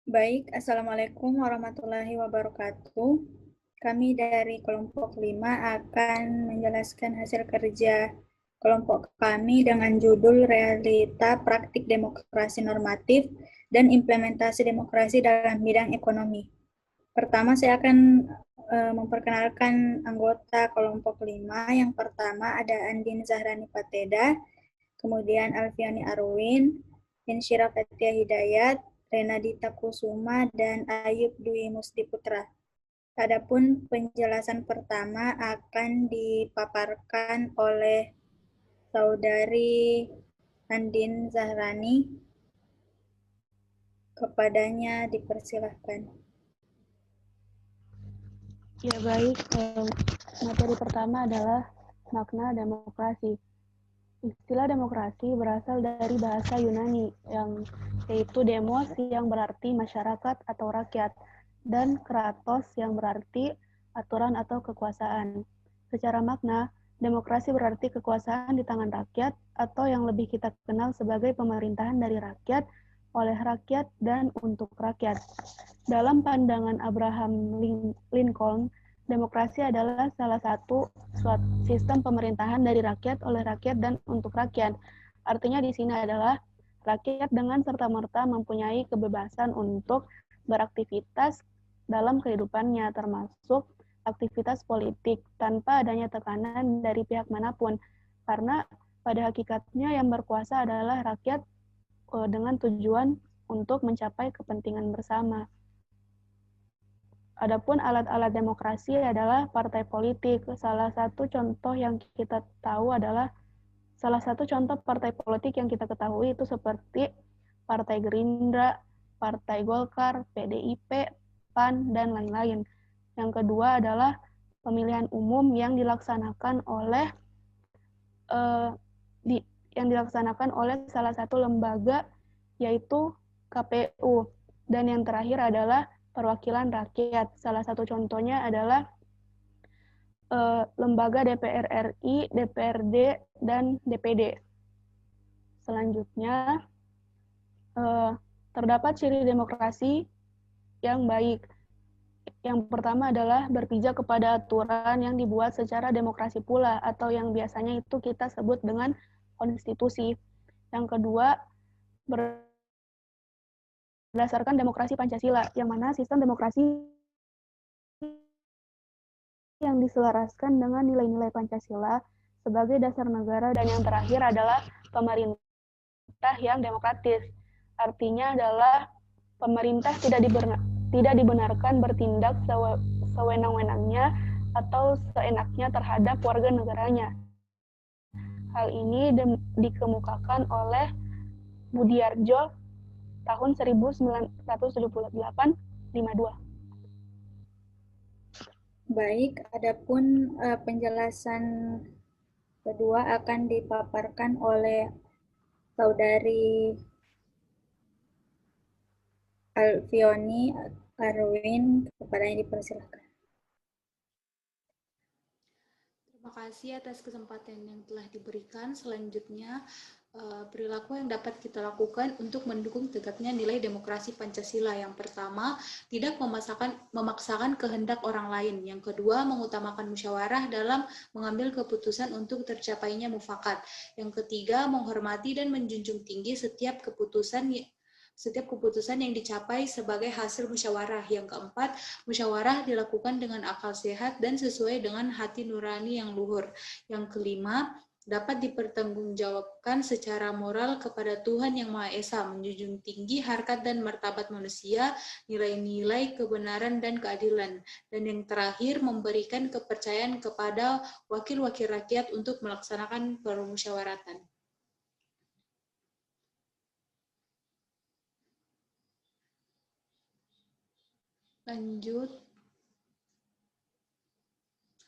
Baik, Assalamualaikum warahmatullahi wabarakatuh. Kami dari kelompok 5 akan menjelaskan hasil kerja kelompok kami dengan judul Realita Praktik Demokrasi Normatif dan Implementasi Demokrasi dalam Bidang Ekonomi. Pertama, saya akan memperkenalkan anggota kelompok 5. Yang pertama ada Andin Zahrani Pateda, kemudian Alfiani Arwin, Insyira Fatia Hidayat, Renadita Kusuma, dan Ayub Dwi Mustiputra. Adapun penjelasan pertama akan dipaparkan oleh Saudari Andin Zahrani. Kepadanya dipersilahkan. Ya baik, materi pertama adalah makna demokrasi. Istilah demokrasi berasal dari bahasa Yunani yaitu demos yang berarti masyarakat atau rakyat dan kratos yang berarti aturan atau kekuasaan. Secara makna, demokrasi berarti kekuasaan di tangan rakyat atau yang lebih kita kenal sebagai pemerintahan dari rakyat, oleh rakyat, dan untuk rakyat. Dalam pandangan Abraham Lincoln, demokrasi adalah salah satu sistem pemerintahan dari rakyat, oleh rakyat, dan untuk rakyat. Artinya di sini adalah rakyat dengan serta-merta mempunyai kebebasan untuk beraktivitas dalam kehidupannya, termasuk aktivitas politik, tanpa adanya tekanan dari pihak manapun. Karena pada hakikatnya yang berkuasa adalah rakyat dengan tujuan untuk mencapai kepentingan bersama. Adapun alat-alat demokrasi adalah partai politik. Salah satu contoh partai politik yang kita ketahui itu seperti Partai Gerindra, Partai Golkar, PDIP, PAN, dan lain-lain. Yang kedua adalah pemilihan umum yang dilaksanakan oleh salah satu lembaga, yaitu KPU. Dan yang terakhir adalah perwakilan rakyat. Salah satu contohnya adalah lembaga DPR RI, DPRD, dan DPD. Selanjutnya, terdapat ciri demokrasi yang baik. Yang pertama adalah berpijak kepada aturan yang dibuat secara demokrasi pula, atau yang biasanya itu kita sebut dengan konstitusi. Yang kedua, berdasarkan demokrasi Pancasila, yang mana sistem demokrasi yang diselaraskan dengan nilai-nilai Pancasila sebagai dasar negara. Dan yang terakhir adalah pemerintah yang demokratis. Artinya adalah pemerintah tidak dibenarkan bertindak sewenang-wenangnya atau seenaknya terhadap warga negaranya. Hal ini dikemukakan oleh Budiarjo tahun 1978-52. Baik, adapun penjelasan kedua akan dipaparkan oleh Saudari Alfioni Arwin. Kepadanya dipersilakan. Terima kasih atas kesempatan yang telah diberikan. Selanjutnya, perilaku yang dapat kita lakukan untuk mendukung tegaknya nilai demokrasi Pancasila. Yang pertama, tidak memaksakan kehendak orang lain. Yang kedua, mengutamakan musyawarah dalam mengambil keputusan untuk tercapainya mufakat. Yang ketiga, menghormati dan menjunjung tinggi setiap keputusan yang dicapai sebagai hasil musyawarah. Yang keempat, musyawarah dilakukan dengan akal sehat dan sesuai dengan hati nurani yang luhur. Yang kelima, dapat dipertanggungjawabkan secara moral kepada Tuhan Yang Maha Esa, menjunjung tinggi harkat dan martabat manusia, nilai-nilai kebenaran dan keadilan. Dan yang terakhir, memberikan kepercayaan kepada wakil-wakil rakyat untuk melaksanakan permusyawaratan. Lanjut.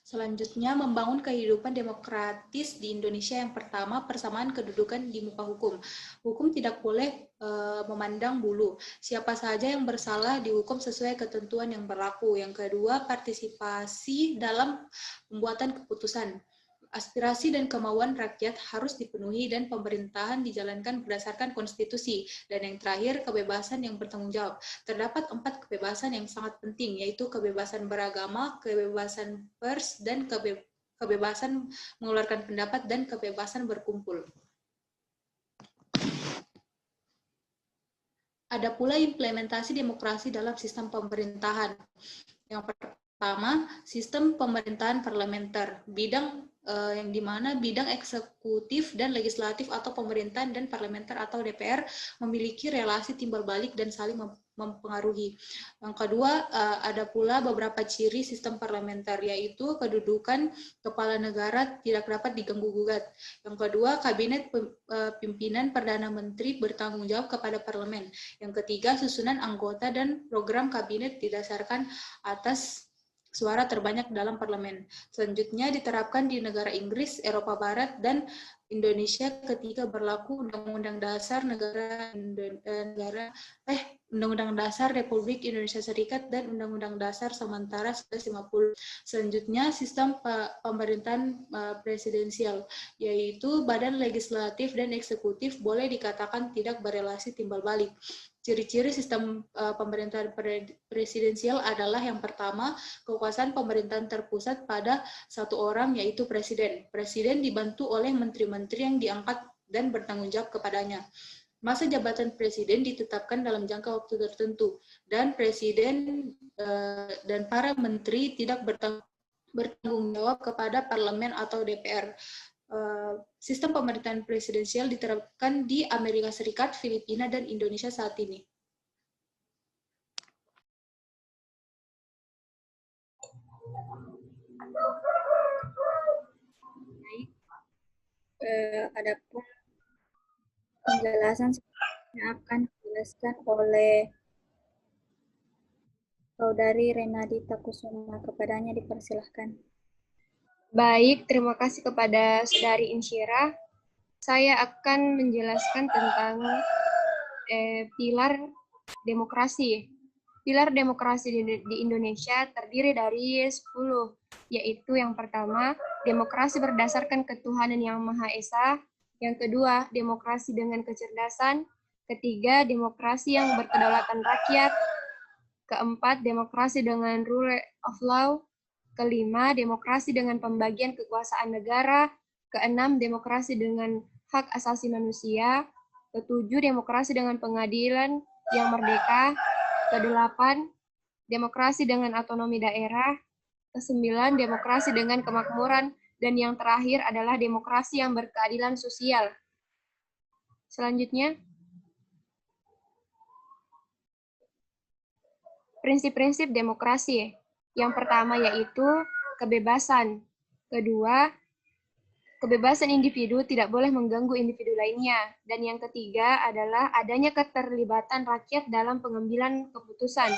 Selanjutnya, membangun kehidupan demokratis di Indonesia. Yang pertama, persamaan kedudukan di muka hukum. Hukum tidak boleh memandang bulu. Siapa saja yang bersalah dihukum sesuai ketentuan yang berlaku. Yang kedua, partisipasi dalam pembuatan keputusan. aspirasi dan kemauan rakyat harus dipenuhi dan pemerintahan dijalankan berdasarkan konstitusi. Dan yang terakhir, kebebasan yang bertanggung jawab. Terdapat 4 kebebasan yang sangat penting, yaitu kebebasan beragama, kebebasan pers, dan kebebasan mengeluarkan pendapat, dan kebebasan berkumpul. Ada pula implementasi demokrasi dalam sistem pemerintahan. Yang pertama, sistem pemerintahan parlementer, bidang yang dimana bidang eksekutif dan legislatif atau pemerintahan dan parlementer atau DPR memiliki relasi timbal balik dan saling mempengaruhi. Yang kedua, ada pula beberapa ciri sistem parlementer, yaitu kedudukan kepala negara tidak dapat diganggu-gugat. Yang kedua, kabinet pimpinan Perdana Menteri bertanggung jawab kepada parlemen. Yang ketiga, susunan anggota dan program kabinet didasarkan atas suara terbanyak dalam parlemen. Selanjutnya diterapkan di negara Inggris, Eropa Barat, dan Indonesia ketika berlaku Undang-Undang Dasar Undang-Undang Dasar Republik Indonesia Serikat dan Undang-Undang Dasar sementara 1950. Selanjutnya sistem pemerintahan presidensial, yaitu badan legislatif dan eksekutif boleh dikatakan tidak berelasi timbal balik. Ciri-ciri sistem pemerintahan presidensial adalah yang pertama, kekuasaan pemerintahan terpusat pada satu orang, yaitu presiden. Presiden dibantu oleh menteri-menteri yang diangkat dan bertanggung jawab kepadanya. Masa jabatan presiden ditetapkan dalam jangka waktu tertentu, dan presiden dan para menteri tidak bertanggung jawab kepada parlemen atau DPR. Sistem pemerintahan presidensial diterapkan di Amerika Serikat, Filipina, dan Indonesia saat ini. Adapun penjelasan yang akan dijelaskan oleh Saudari Renadita Kusuma. Kepadanya dipersilahkan. Baik, terima kasih kepada Saudari Insyirah. Saya akan menjelaskan tentang pilar demokrasi. Pilar demokrasi di Indonesia terdiri dari 10, yaitu yang pertama, demokrasi berdasarkan ketuhanan yang Maha Esa. Yang kedua, demokrasi dengan kecerdasan. Ketiga, demokrasi yang berkedaulatan rakyat. Keempat, demokrasi dengan rule of law. Kelima, demokrasi dengan pembagian kekuasaan negara. Keenam, demokrasi dengan hak asasi manusia. Ketujuh, demokrasi dengan pengadilan yang merdeka. Kedelapan, demokrasi dengan otonomi daerah. Kesembilan, demokrasi dengan kemakmuran. Dan yang terakhir adalah demokrasi yang berkeadilan sosial. Selanjutnya, prinsip-prinsip demokrasi. Yang pertama yaitu kebebasan. Kedua, kebebasan individu tidak boleh mengganggu individu lainnya. Dan yang ketiga adalah adanya keterlibatan rakyat dalam pengambilan keputusan.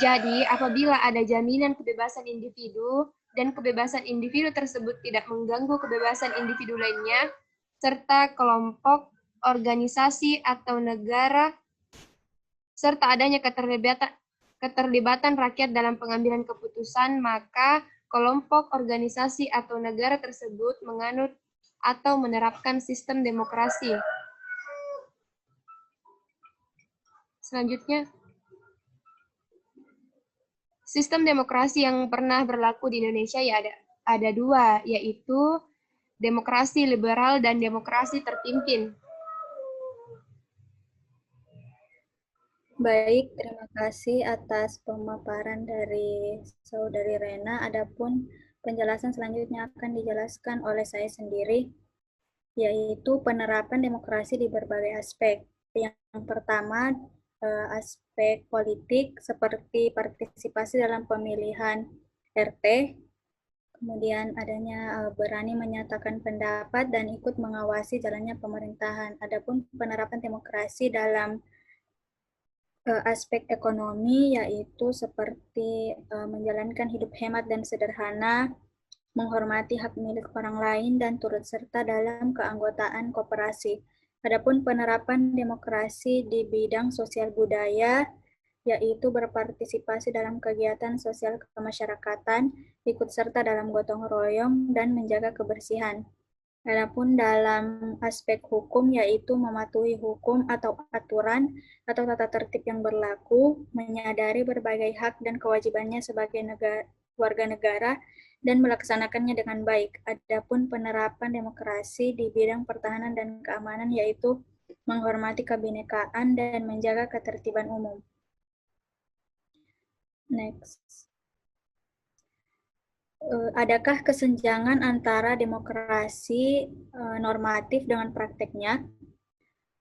Jadi, apabila ada jaminan kebebasan individu dan kebebasan individu tersebut tidak mengganggu kebebasan individu lainnya, serta kelompok, organisasi, atau negara, serta adanya keterlibatan rakyat dalam pengambilan keputusan, maka kelompok, organisasi, atau negara tersebut menganut atau menerapkan sistem demokrasi. Selanjutnya, sistem demokrasi yang pernah berlaku di Indonesia ya ada dua, yaitu demokrasi liberal dan demokrasi terpimpin. Baik, terima kasih atas pemaparan dari Saudari Rena. Adapun penjelasan selanjutnya akan dijelaskan oleh saya sendiri, yaitu penerapan demokrasi di berbagai aspek. Yang pertama, aspek politik seperti partisipasi dalam pemilihan RT, kemudian adanya berani menyatakan pendapat dan ikut mengawasi jalannya pemerintahan. Adapun penerapan demokrasi dalam aspek ekonomi yaitu seperti menjalankan hidup hemat dan sederhana, menghormati hak milik orang lain, dan turut serta dalam keanggotaan koperasi. Adapun penerapan demokrasi di bidang sosial budaya yaitu berpartisipasi dalam kegiatan sosial kemasyarakatan, ikut serta dalam gotong royong, dan menjaga kebersihan. Adapun dalam aspek hukum, yaitu mematuhi hukum atau aturan atau tata tertib yang berlaku, menyadari berbagai hak dan kewajibannya sebagai warga negara, dan melaksanakannya dengan baik. Adapun penerapan demokrasi di bidang pertahanan dan keamanan, yaitu menghormati kebinekaan dan menjaga ketertiban umum. Next. Adakah kesenjangan antara demokrasi normatif dengan prakteknya?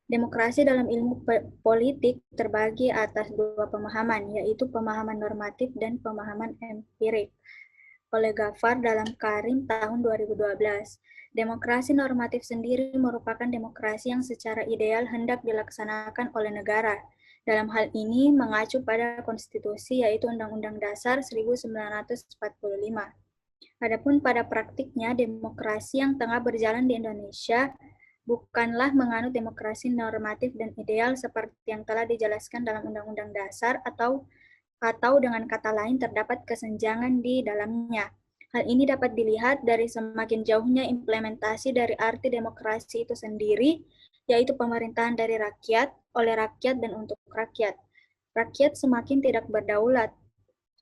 Demokrasi dalam ilmu politik terbagi atas dua pemahaman, yaitu pemahaman normatif dan pemahaman empirik. Oleh Ghaffar dalam Karim tahun 2012. Demokrasi normatif sendiri merupakan demokrasi yang secara ideal hendak dilaksanakan oleh negara. Dalam hal ini mengacu pada konstitusi, yaitu Undang-Undang Dasar 1945. Adapun pada praktiknya, demokrasi yang tengah berjalan di Indonesia bukanlah menganut demokrasi normatif dan ideal seperti yang telah dijelaskan dalam Undang-Undang Dasar atau dengan kata lain terdapat kesenjangan di dalamnya. Hal ini dapat dilihat dari semakin jauhnya implementasi dari arti demokrasi itu sendiri, yaitu pemerintahan dari rakyat, oleh rakyat, dan untuk rakyat. Rakyat semakin tidak berdaulat,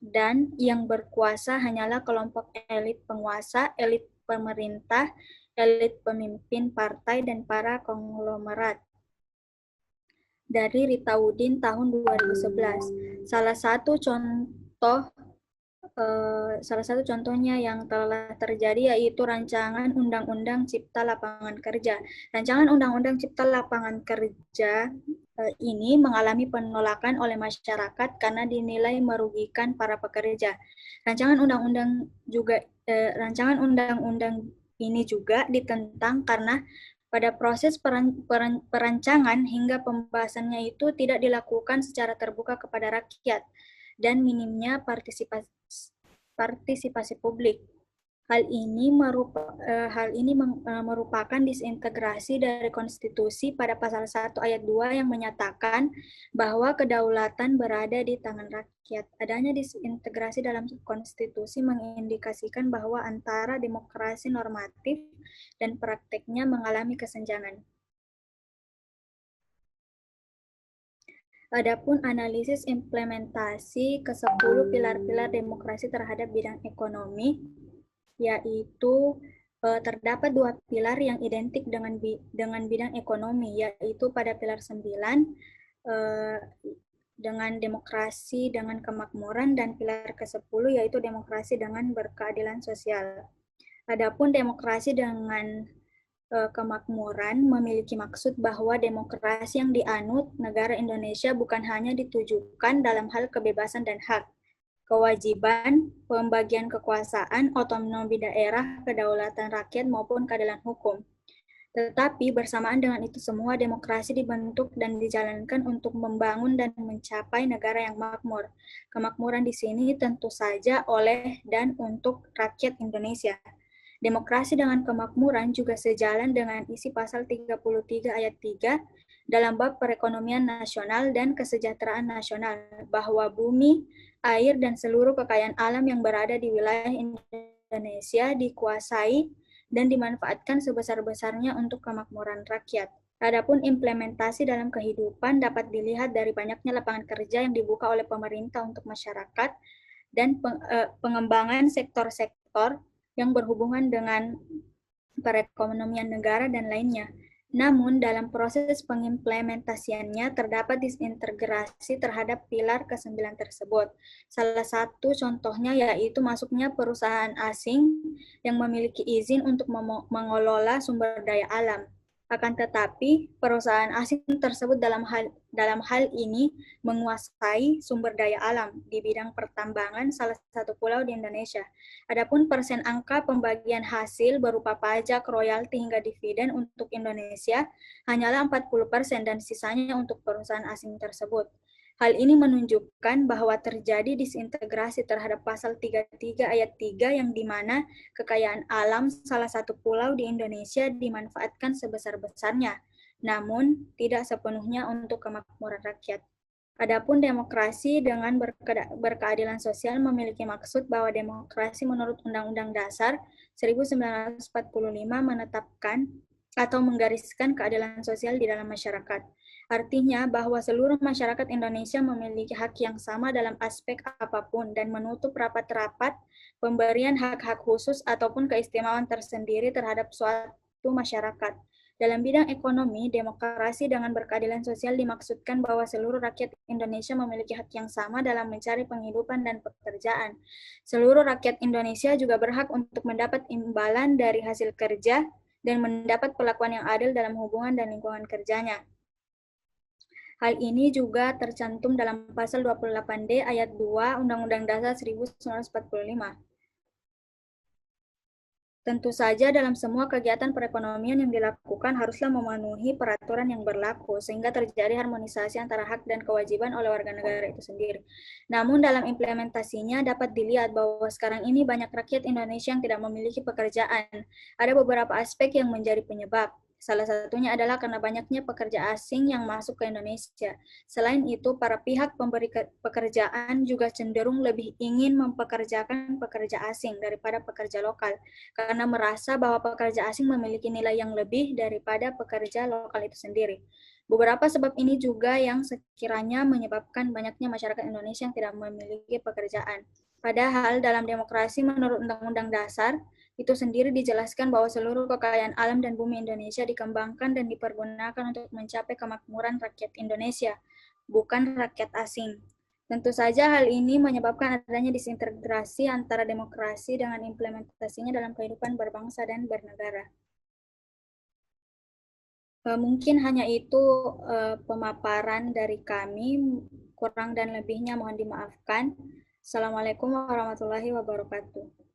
dan yang berkuasa hanyalah kelompok elit penguasa, elit pemerintah, elit pemimpin partai, dan para konglomerat. Dari Rita Udin tahun 2011. Salah satu contohnya yang telah terjadi yaitu rancangan Undang-Undang Cipta Lapangan Kerja. Rancangan Undang-Undang Cipta Lapangan Kerja ini mengalami penolakan oleh masyarakat karena dinilai merugikan para pekerja. Rancangan undang-undang ini juga ditentang karena pada proses perancangan hingga pembahasannya itu tidak dilakukan secara terbuka kepada rakyat dan minimnya partisipasi publik. Hal ini merupakan disintegrasi dari konstitusi pada pasal 1 ayat 2 yang menyatakan bahwa kedaulatan berada di tangan rakyat. Adanya disintegrasi dalam konstitusi mengindikasikan bahwa antara demokrasi normatif dan prakteknya mengalami kesenjangan. Adapun analisis implementasi ke-10 pilar-pilar demokrasi terhadap bidang ekonomi, yaitu terdapat dua pilar yang identik dengan bidang ekonomi, yaitu pada pilar 9 dengan demokrasi dengan kemakmuran, dan pilar ke-10 yaitu demokrasi dengan berkeadilan sosial. Adapun demokrasi dengan kemakmuran memiliki maksud bahwa demokrasi yang dianut negara Indonesia bukan hanya ditujukan dalam hal kebebasan dan hak, kewajiban, pembagian kekuasaan, otonomi daerah, kedaulatan rakyat, maupun keadilan hukum. Tetapi bersamaan dengan itu semua, demokrasi dibentuk dan dijalankan untuk membangun dan mencapai negara yang makmur. Kemakmuran di sini tentu saja oleh dan untuk rakyat Indonesia. Demokrasi dengan kemakmuran juga sejalan dengan isi pasal 33 ayat 3 dalam bab perekonomian nasional dan kesejahteraan nasional, bahwa bumi, air, dan seluruh kekayaan alam yang berada di wilayah Indonesia dikuasai dan dimanfaatkan sebesar-besarnya untuk kemakmuran rakyat. Adapun implementasi dalam kehidupan dapat dilihat dari banyaknya lapangan kerja yang dibuka oleh pemerintah untuk masyarakat dan pengembangan sektor-sektor yang berhubungan dengan perekonomian negara dan lainnya. Namun, dalam proses pengimplementasiannya terdapat disintegrasi terhadap pilar ke-9 tersebut. Salah satu contohnya yaitu masuknya perusahaan asing yang memiliki izin untuk mengelola sumber daya alam. Akan tetapi, perusahaan asing tersebut dalam hal ini menguasai sumber daya alam di bidang pertambangan salah satu pulau di Indonesia. Adapun persen angka pembagian hasil berupa pajak, royalti, hingga dividen untuk Indonesia hanyalah 40% dan sisanya untuk perusahaan asing tersebut. Hal ini menunjukkan bahwa terjadi disintegrasi terhadap pasal 33 ayat 3 yang dimana kekayaan alam salah satu pulau di Indonesia dimanfaatkan sebesar-besarnya, namun tidak sepenuhnya untuk kemakmuran rakyat. Adapun demokrasi dengan berkeadilan sosial memiliki maksud bahwa demokrasi menurut Undang-Undang Dasar 1945 menetapkan atau menggariskan keadilan sosial di dalam masyarakat. Artinya bahwa seluruh masyarakat Indonesia memiliki hak yang sama dalam aspek apapun dan menutup rapat-rapat pemberian hak-hak khusus ataupun keistimewaan tersendiri terhadap suatu masyarakat. Dalam bidang ekonomi, demokrasi dengan berkeadilan sosial dimaksudkan bahwa seluruh rakyat Indonesia memiliki hak yang sama dalam mencari penghidupan dan pekerjaan. Seluruh rakyat Indonesia juga berhak untuk mendapat imbalan dari hasil kerja dan mendapat perlakuan yang adil dalam hubungan dan lingkungan kerjanya. Hal ini juga tercantum dalam pasal 28D ayat 2 Undang-Undang Dasar 1945. Tentu saja dalam semua kegiatan perekonomian yang dilakukan haruslah memenuhi peraturan yang berlaku, sehingga terjadi harmonisasi antara hak dan kewajiban oleh warga negara itu sendiri. Namun dalam implementasinya dapat dilihat bahwa sekarang ini banyak rakyat Indonesia yang tidak memiliki pekerjaan. Ada beberapa aspek yang menjadi penyebab. Salah satunya adalah karena banyaknya pekerja asing yang masuk ke Indonesia. Selain itu, para pihak pemberi pekerjaan juga cenderung lebih ingin mempekerjakan pekerja asing daripada pekerja lokal, karena merasa bahwa pekerja asing memiliki nilai yang lebih daripada pekerja lokal itu sendiri. Beberapa sebab ini juga yang sekiranya menyebabkan banyaknya masyarakat Indonesia yang tidak memiliki pekerjaan. Padahal dalam demokrasi menurut Undang-Undang Dasar, itu sendiri dijelaskan bahwa seluruh kekayaan alam dan bumi Indonesia dikembangkan dan dipergunakan untuk mencapai kemakmuran rakyat Indonesia, bukan rakyat asing. Tentu saja hal ini menyebabkan adanya disintegrasi antara demokrasi dengan implementasinya dalam kehidupan berbangsa dan bernegara. Mungkin hanya itu pemaparan dari kami, kurang dan lebihnya mohon dimaafkan. Assalamualaikum warahmatullahi wabarakatuh.